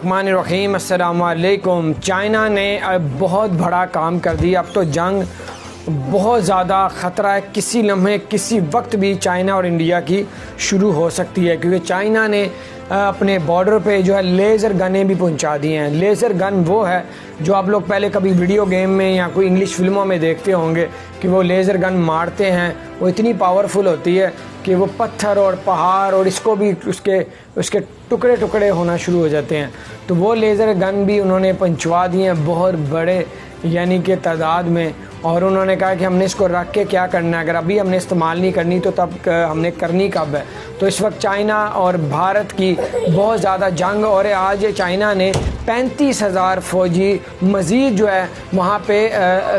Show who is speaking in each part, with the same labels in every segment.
Speaker 1: बिस्मिल्लाहिर्रहमानिर्रहीम। अस्सलाम वालेकुम। चाइना ने बहुत बड़ा काम कर दिया। अब तो जंग बहुत ज़्यादा ख़तरा है, किसी लम्हे किसी वक्त भी चाइना और इंडिया की शुरू हो सकती है, क्योंकि चाइना ने अपने बॉर्डर पे जो है लेज़र गनें भी पहुंचा दी हैं। लेज़र गन वो है जो आप लोग पहले कभी वीडियो गेम में या कोई इंग्लिश फिल्मों में देखते होंगे कि वो लेज़र गन मारते हैं। वो इतनी पावरफुल होती है कि वो पत्थर और पहाड़ और इसको भी उसके टुकड़े टुकड़े होना शुरू हो जाते हैं। तो वो लेज़र गन भी उन्होंने पहुंचवा दिए हैं बहुत बड़े यानी कि तादाद में, और उन्होंने कहा कि हमने इसको रख के क्या करना है, अगर अभी हमने इस्तेमाल नहीं करनी तो तब हमने करनी कब है। तो इस वक्त चाइना और भारत की बहुत ज़्यादा जंग, और आज चाइना ने 35,000 फ़ौजी मज़ीद जो है वहाँ पे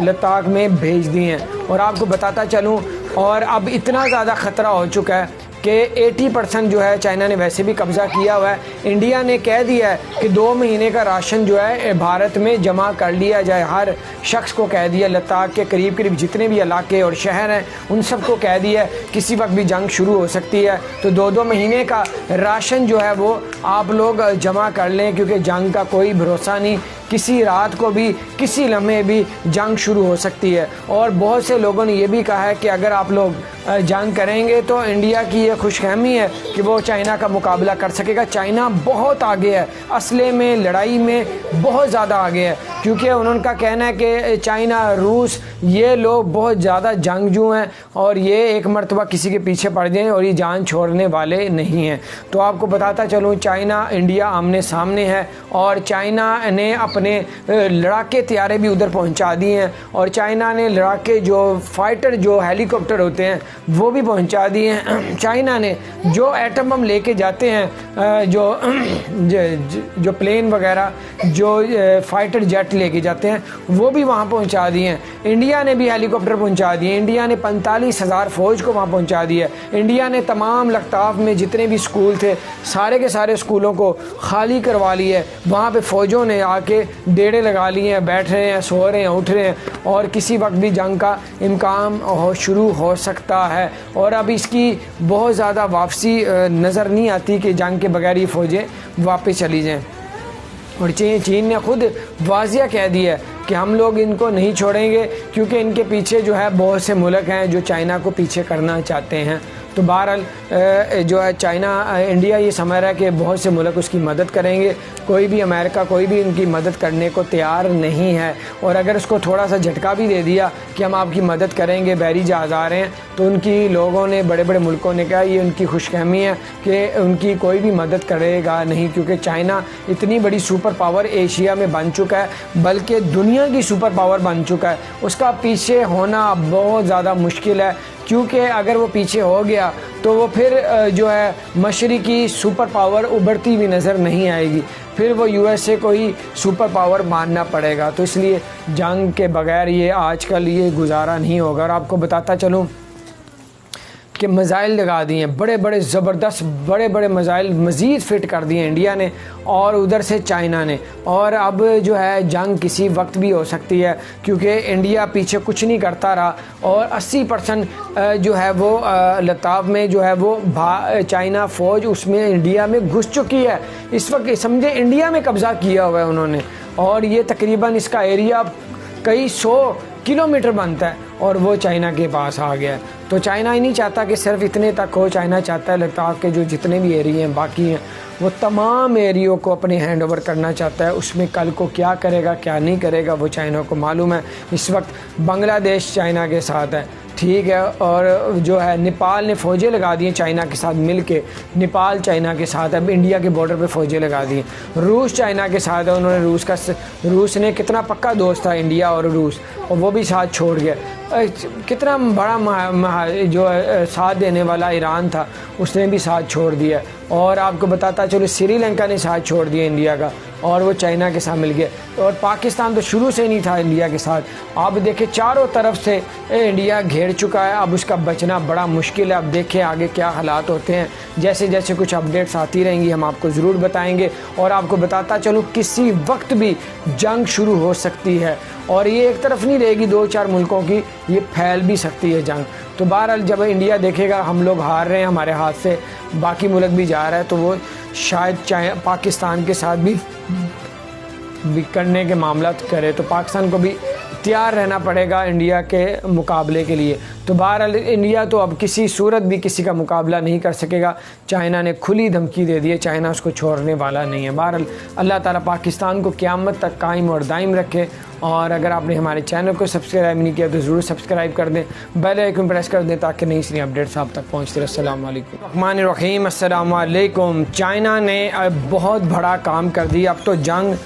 Speaker 1: लद्दाख में भेज दिए हैं। और आपको बताता चलूँ, और अब इतना ज़्यादा ख़तरा हो चुका है कि 80% जो है चाइना ने वैसे भी कब्ज़ा किया हुआ है। इंडिया ने कह दिया है कि 2 महीने का राशन जो है भारत में जमा कर लिया जाए। हर शख्स को कह दिया, लद्दाख के करीब करीब जितने भी इलाके और शहर हैं उन सबको कह दिया है किसी वक्त भी जंग शुरू हो सकती है, तो 2-2 महीने का राशन जो है वो आप लोग जमा कर लें, क्योंकि जंग का कोई भरोसा नहीं, किसी रात को भी किसी लम्हे भी जंग शुरू हो सकती है। और बहुत से लोगों ने यह भी कहा है कि अगर आप लोग जंग करेंगे तो इंडिया की ये खुशफहमी है कि वो चाइना का मुकाबला कर सकेगा। चाइना बहुत आगे है, असले में लड़ाई में बहुत ज़्यादा आगे है, क्योंकि उनका कहना है कि चाइना रूस ये लोग बहुत ज़्यादा जंगजू हैं और ये एक मरतबा किसी के पीछे पड़ जाएं और ये जान छोड़ने वाले नहीं हैं। तो आपको बताता चलूँ, चाइना इंडिया आमने सामने है, और चाइना ने अपने लड़ाके तैयारे भी उधर पहुंचा दिए हैं, और चाइना ने लड़ाके जो फाइटर जो हेलीकॉप्टर होते हैं वो भी पहुंचा दिए हैं। चाइना ने जो एटम बम लेके जाते हैं, जो प्लेन वगैरह जो फाइटर जेट लेके जाते हैं वो भी वहाँ पहुँचा दिए हैं। इंडिया ने भी हेलीकॉप्टर पहुँचा दिए। इंडिया ने 45,000 फ़ौज को वहाँ पहुँचा दिया। इंडिया ने तमाम लद्दाख में जितने भी स्कूल थे सारे के सारे स्कूलों को खाली करवा लिए। वहाँ पे फ़ौजों ने आके डेरे लगा लिए हैं, बैठ रहे हैं, सो रहे हैं, उठ रहे हैं, और किसी वक्त भी जंग का इम्कान शुरू हो सकता है। और अब इसकी बहुत ज़्यादा वापसी नज़र नहीं आती कि जंग के बगैर ये फ़ौजें वापस चली जाएँ। और चीन ने खुद वाज़िया कह दिया है कि हम लोग इनको नहीं छोड़ेंगे, क्योंकि इनके पीछे जो है बहुत से मुल्क हैं जो चाइना को पीछे करना चाहते हैं। तो बहरहाल जो है चाइना इंडिया ये समझ रहा है कि बहुत से मुल्क उसकी मदद करेंगे, कोई भी अमेरिका कोई भी इनकी मदद करने को तैयार नहीं है। और अगर उसको थोड़ा सा झटका भी दे दिया कि हम आपकी मदद करेंगे, बहरी जहाज़ आ रहे हैं, तो उनकी लोगों ने बड़े बड़े मुल्कों ने कहा ये उनकी खुशफहमी है कि उनकी कोई भी मदद करेगा नहीं, क्योंकि चाइना इतनी बड़ी सुपर पावर एशिया में बन चुका है, बल्कि दुनिया की सुपर पावर बन चुका है। उसका पीछे होना बहुत ज़्यादा मुश्किल है, क्योंकि अगर वो पीछे हो गया तो वो फिर जो है मशरिकी सुपर पावर उभरती हुई नज़र नहीं आएगी, फिर वो यूएसए को ही सुपर पावर मानना पड़ेगा। तो इसलिए जंग के बगैर ये आजकल ये गुजारा नहीं होगा। और आपको बताता चलूँ कि मिज़ाइल लगा दिए हैं, बड़े बड़े ज़बरदस्त बड़े बड़े मिज़ाइल मज़ीद फ़िट कर दिए इंडिया ने और उधर से चाइना ने। और अब जो है जंग किसी वक्त भी हो सकती है, क्योंकि इंडिया पीछे कुछ नहीं करता रहा, और 80% जो है वो लद्दाख में जो है वो चाइना फ़ौज उसमें इंडिया में घुस चुकी है। इस वक्त समझे इंडिया में कब्ज़ा किया हुआ है उन्होंने, और ये तकरीबन इसका एरिया कई 100 किलोमीटर बनता है और वो चाइना के पास आ गया है। तो चाइना ही नहीं चाहता कि सिर्फ इतने तक हो, चाइना चाहता है लद्दाख के जो जितने भी एरिए हैं बाकी हैं वो तमाम एरियो को अपने हैंड ओवर करना चाहता है। उसमें कल को क्या करेगा क्या नहीं करेगा वो चाइना को मालूम है। इस वक्त बांग्लादेश चाइना के साथ है, ठीक है, और जो है नेपाल ने फ़ौजें लगा दी हैं चाइना के साथ मिल के, नेपाल चाइना के साथ अब इंडिया के बॉर्डर पे फ़ौजें लगा दी हैं। रूस चाइना के साथ है, उन्होंने रूस ने कितना पक्का दोस्त था इंडिया और रूस, और वो भी साथ छोड़ गया। कितना बड़ा जो साथ देने वाला ईरान था उसने भी साथ छोड़ दिया। और आपको बताता चलो श्रीलंका ने साथ छोड़ दिया इंडिया का, और वो चाइना के साथ मिल गया। और पाकिस्तान तो शुरू से नहीं था इंडिया के साथ। अब देखें चारों तरफ से इंडिया घेर चुका है, अब उसका बचना बड़ा मुश्किल है। अब देखें आगे क्या हालात होते हैं, जैसे जैसे कुछ अपडेट्स आती रहेंगी हम आपको ज़रूर बताएंगे। और आपको बताता चलूँ किसी वक्त भी जंग शुरू हो सकती है, और ये एक तरफ नहीं रहेगी, 2-4 मुल्कों की, ये फैल भी सकती है जंग। तो बहरहाल जब इंडिया देखेगा हम लोग हार रहे हैं, हमारे हाथ से बाकी मुल्क भी जा रहा है, तो वो शायद पाकिस्तान के साथ भी करने के मामला करे, तो पाकिस्तान को भी तैयार रहना पड़ेगा इंडिया के मुकाबले के लिए। तो बहरहाल इंडिया तो अब किसी सूरत भी किसी का मुकाबला नहीं कर सकेगा। चाइना ने खुली धमकी दे दी है, चाइना उसको छोड़ने वाला नहीं है। बहरहाल अल्लाह ताला पाकिस्तान को क़यामत तक कायम और दायम रखे। और अगर आपने हमारे चैनल को सब्सक्राइब नहीं किया तो ज़रूर सब्सक्राइब कर दें, बेल आइकन प्रेस कर दें ताकि नई नई अपडेट्स आप तक पहुँचते रहे। अस्सलाम वालेकुम रहमान रहीम। अस्सलाम वालेकुम। चाइना ने बहुत बड़ा काम कर दिया। अब तो जंग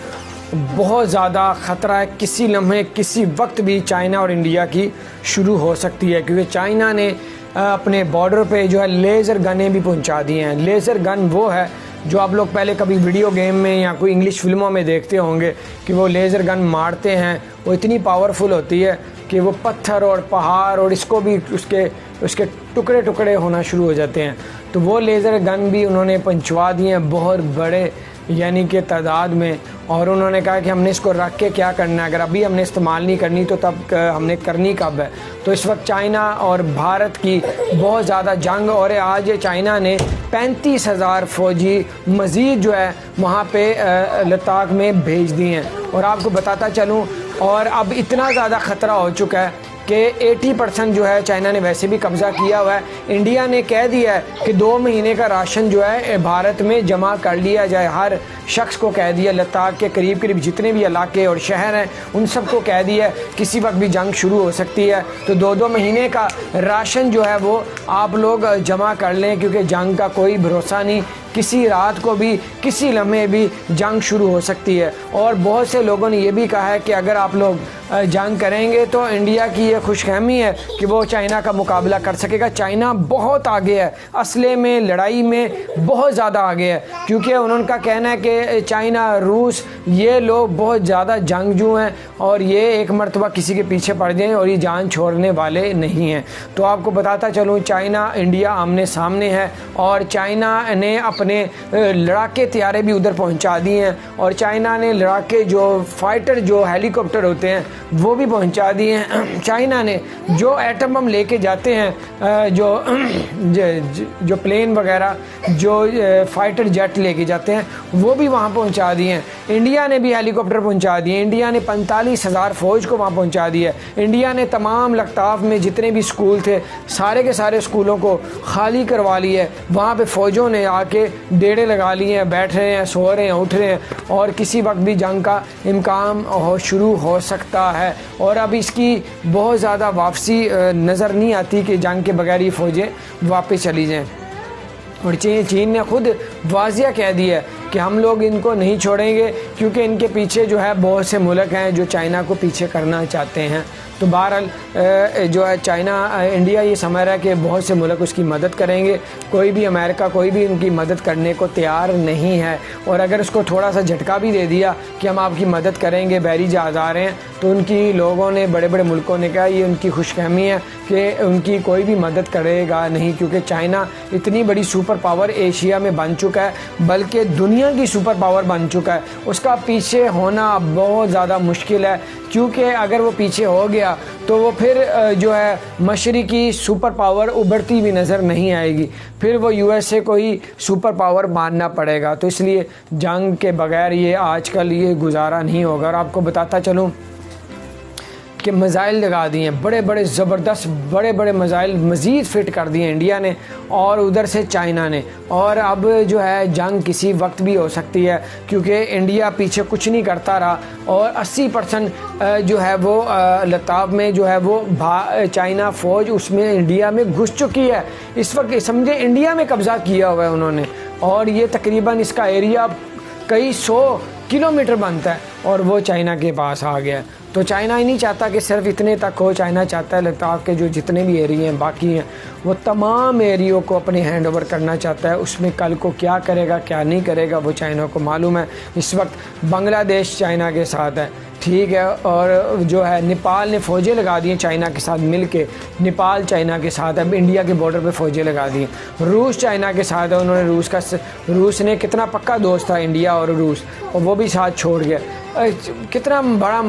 Speaker 1: बहुत ज़्यादा ख़तरा है, किसी लम्हे किसी वक्त भी चाइना और इंडिया की शुरू हो सकती है, क्योंकि चाइना ने अपने बॉर्डर पे जो है लेज़र गनें भी पहुंचा दी हैं। लेज़र गन वो है जो आप लोग पहले कभी वीडियो गेम में या कोई इंग्लिश फिल्मों में देखते होंगे कि वो लेज़र गन मारते हैं, वो इतनी पावरफुल होती है कि वो पत्थर और पहाड़ और इसको भी उसके टुकड़े टुकड़े होना शुरू हो जाते हैं। तो वो लेज़र गन भी उन्होंने पहुंचवा दिए हैं बहुत बड़े यानी कि तादाद में। और उन्होंने कहा कि हमने इसको रख के क्या करना है, अगर अभी हमने इस्तेमाल नहीं करनी तो तब हमने करनी कब है। तो इस वक्त चाइना और भारत की बहुत ज़्यादा जंग, और आज चाइना ने 35,000 फ़ौजी मज़ीद जो है वहाँ पे लद्दाख में भेज दिए हैं। और आपको बताता चलूँ, और अब इतना ज़्यादा ख़तरा हो चुका है कि 80% जो है चाइना ने वैसे भी कब्ज़ा किया हुआ है। इंडिया ने कह दिया है कि 2 महीने का राशन जो है भारत में जमा कर लिया जाए। हर शख्स को कह दिया, लद्दाख के करीब करीब जितने भी इलाके और शहर हैं उन सबको कह दिया है किसी वक्त भी जंग शुरू हो सकती है, तो 2-2 महीने का राशन जो है वो आप लोग जमा कर लें, क्योंकि जंग का कोई भरोसा नहीं, किसी रात को भी किसी लम्हे भी जंग शुरू हो सकती है। और बहुत से लोगों ने ये भी कहा है कि अगर आप लोग जंग करेंगे तो इंडिया की ये खुशफहमी है कि वो चाइना का मुकाबला कर सकेगा। चाइना बहुत आगे है, असले में लड़ाई में बहुत ज़्यादा आगे है, क्योंकि उनका कहना है कि चाइना रूस ये लोग बहुत ज़्यादा जंगजू हैं और ये एक मरतबा किसी के पीछे पड़ जाएं और ये जान छोड़ने वाले नहीं हैं। तो आपको बताता चलूँ, चाइना इंडिया आमने सामने है और चाइना ने अपने लड़ाके तैयारे भी उधर पहुंचा दिए हैं, और चाइना ने लड़ाके जो फाइटर जो हेलीकॉप्टर होते हैं वो भी पहुंचा दिए हैं। चाइना ने जो एटम बम लेके जाते हैं, जो प्लेन वगैरह जो फाइटर जेट लेके जाते हैं वो भी वहाँ पहुँचा दिए हैं। इंडिया ने भी हेलीकॉप्टर पहुँचा दिए। इंडिया ने 45,000 फ़ौज को वहाँ पहुँचा दिया है। इंडिया ने तमाम लद्दाख में जितने भी स्कूल थे सारे के सारे स्कूलों को खाली करवा लिया है। वहाँ पे फ़ौजों ने आके डेरे लगा लिए हैं, बैठ रहे हैं, सो रहे हैं, उठ रहे हैं, और किसी वक्त भी जंग का इम्कान शुरू हो सकता है। और अब इसकी बहुत ज़्यादा वापसी नज़र नहीं आती कि जंग के बगैर ये फ़ौजें वापस चली जाएँ। और चीन ने खुद वाज़िया कह दिया है कि हम लोग इनको नहीं छोड़ेंगे, क्योंकि इनके पीछे जो है बहुत से मुल्क हैं जो चाइना को पीछे करना चाहते हैं। तो बहरहाल जो है चाइना इंडिया ये समझ रहा है कि बहुत से मुल्क उसकी मदद करेंगे, कोई भी अमेरिका कोई भी उनकी मदद करने को तैयार नहीं है। और अगर उसको थोड़ा सा झटका भी दे दिया कि हम आपकी मदद करेंगे, बहरी जहाज़ आ रहे हैं, तो उनकी लोगों ने बड़े बड़े मुल्कों ने कहा ये उनकी खुशफहमी है कि उनकी कोई भी मदद करेगा नहीं, क्योंकि चाइना इतनी बड़ी सुपर पावर एशिया में बन चुका है, बल्कि दुनिया की सुपर पावर बन चुका है। उसका पीछे होना बहुत ज़्यादा मुश्किल है, क्योंकि अगर वो पीछे हो गया तो वो फिर जो है मशरिकी सुपर पावर उभरती भी नज़र नहीं आएगी, फिर वो यूएसए को ही सुपर पावर मानना पड़ेगा। तो इसलिए जंग के बगैर ये आजकल ये गुजारा नहीं होगा। और आपको बताता चलूँ कि मिज़ाइल लगा दिए हैं, बड़े बड़े ज़बरदस्त बड़े बड़े मिज़ाइल मज़ीद फिट कर दिए इंडिया ने और उधर से चाइना ने। और अब जो है जंग किसी वक्त भी हो सकती है, क्योंकि इंडिया पीछे कुछ नहीं करता रहा और 80% जो है वो लद्दाख में जो है वो चाइना फ़ौज उसमें इंडिया में घुस चुकी है। इस वक्त समझे इंडिया में कब्ज़ा किया हुआ है उन्होंने, और ये तकरीबन इसका एरिया कई 100 किलोमीटर बनता है और वो चाइना के पास आ गया है। तो चाइना ही नहीं चाहता कि सिर्फ इतने तक हो, चाइना चाहता है लद्दाख के जो जितने भी एरिए हैं बाकी हैं वो तमाम एरियो को अपने हैंड ओवर करना चाहता है। उसमें कल को क्या करेगा क्या नहीं करेगा वो चाइना को मालूम है। इस वक्त बांग्लादेश चाइना के साथ है, ठीक है, और जो है नेपाल ने फ़ौजें लगा दी हैं चाइना के साथ मिल के, नेपाल चाइना के साथ है, इंडिया के बॉर्डर पे फ़ौजें लगा दी हैं। रूस चाइना के साथ है, उन्होंने रूस ने कितना पक्का दोस्त था इंडिया और रूस, और वो भी साथ छोड़ गया। कितना बड़ा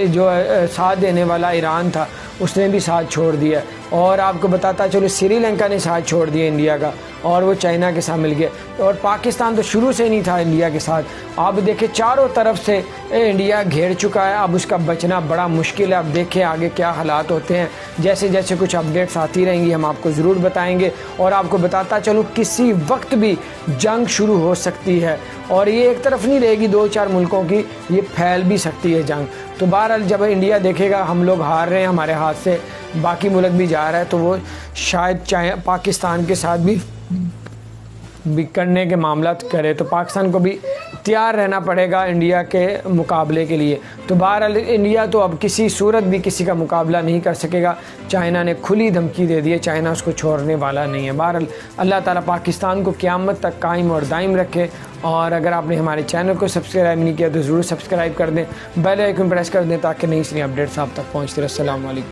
Speaker 1: जो साथ देने वाला ईरान था उसने भी साथ छोड़ दिया। और आपको बताता चलो श्रीलंका ने साथ छोड़ दिया इंडिया का और वो चाइना के साथ मिल गया, और पाकिस्तान तो शुरू से नहीं था इंडिया के साथ। अब देखें चारों तरफ से इंडिया घेर चुका है, अब उसका बचना बड़ा मुश्किल है। अब देखें आगे क्या हालात होते हैं, जैसे जैसे कुछ अपडेट्स आती रहेंगी हम आपको ज़रूर बताएंगे। और आपको बताता चलूँ किसी वक्त भी जंग शुरू हो सकती है, और ये एक तरफ नहीं रहेगी 2-4 मुल्कों की, ये फैल भी सकती है जंग। तो बहरहाल जब इंडिया देखेगा हम लोग हार रहे हैं, हमारे हाथ से बाकी मुल्क भी जा रहा है, तो वो शायद पाकिस्तान के साथ भी करने के मामला करे, तो पाकिस्तान को भी तैयार रहना पड़ेगा इंडिया के मुकाबले के लिए। तो बहरहाल इंडिया तो अब किसी सूरत भी किसी का मुकाबला नहीं कर सकेगा। चाइना ने खुली धमकी दे दी है, चाइना उसको छोड़ने वाला नहीं है। बहरहाल अल्लाह ताला पाकिस्तान को क़यामत तक कायम और दायम रखे। और अगर आपने हमारे चैनल को सब्सक्राइब नहीं किया तो ज़रूर सब्सक्राइब कर दें, बेल आइकन प्रेस कर दें ताकि नई अपडेट्स आप तक पहुँचती रहे। अस्सलाम वालेकुम।